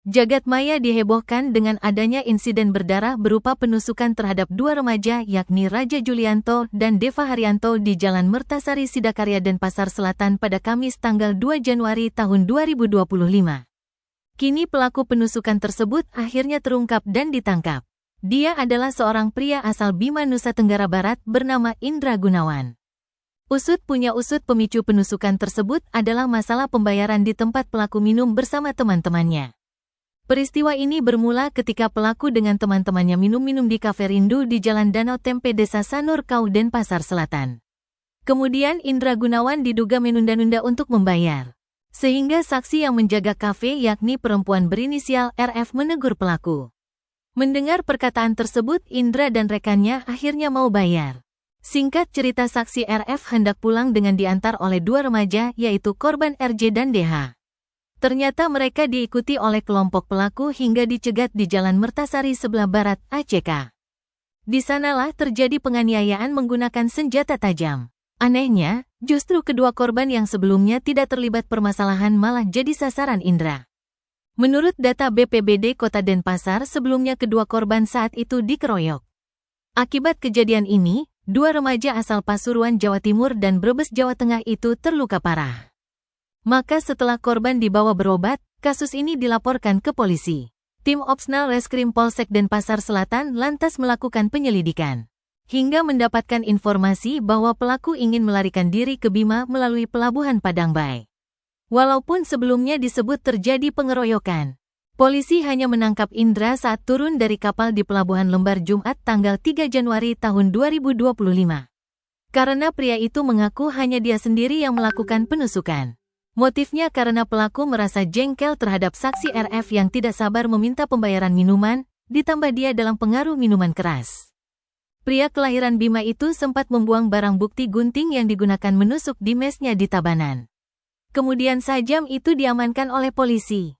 Jagat maya dihebohkan dengan adanya insiden berdarah berupa penusukan terhadap dua remaja yakni Raja Julianto dan Deva Haryanto di Jalan Mertasari Sidakarya Denpasar Selatan pada Kamis tanggal 2 Januari tahun 2025. Kini pelaku penusukan tersebut akhirnya terungkap dan ditangkap. Dia adalah seorang pria asal Bima, Nusa Tenggara Barat bernama Indra Gunawan. Usut pemicu penusukan tersebut adalah masalah pembayaran di tempat pelaku minum bersama teman-temannya. Peristiwa ini bermula ketika pelaku dengan teman-temannya minum-minum di Kafe Rindu di Jalan Danau Tempe Desa Sanur Kau, Denpasar Selatan. Kemudian Indra Gunawan diduga menunda-nunda untuk membayar. Sehingga saksi yang menjaga kafe yakni perempuan berinisial RF menegur pelaku. Mendengar perkataan tersebut, Indra dan rekannya akhirnya mau bayar. Singkat cerita, saksi RF hendak pulang dengan diantar oleh dua remaja yaitu korban RJ dan DH. Ternyata mereka diikuti oleh kelompok pelaku hingga dicegat di Jalan Mertasari sebelah barat, ACK. Di sanalah terjadi penganiayaan menggunakan senjata tajam. Anehnya, justru kedua korban yang sebelumnya tidak terlibat permasalahan malah jadi sasaran Indra. Menurut data BPBD Kota Denpasar, sebelumnya kedua korban saat itu dikeroyok. Akibat kejadian ini, dua remaja asal Pasuruan, Jawa Timur dan Brebes, Jawa Tengah itu terluka parah. Maka setelah korban dibawa berobat, kasus ini dilaporkan ke polisi. Tim Opsnal Reskrim Polsek Denpasar Selatan lantas melakukan penyelidikan. Hingga mendapatkan informasi bahwa pelaku ingin melarikan diri ke Bima melalui Pelabuhan Padangbai. Walaupun sebelumnya disebut terjadi pengeroyokan, polisi hanya menangkap Indra saat turun dari kapal di Pelabuhan Lembar Jumat tanggal 3 Januari tahun 2025. Karena pria itu mengaku hanya dia sendiri yang melakukan penusukan. Motifnya karena pelaku merasa jengkel terhadap saksi RF yang tidak sabar meminta pembayaran minuman, ditambah dia dalam pengaruh minuman keras. Pria kelahiran Bima itu sempat membuang barang bukti gunting yang digunakan menusuk di mesnya di Tabanan. Kemudian sajam itu diamankan oleh polisi.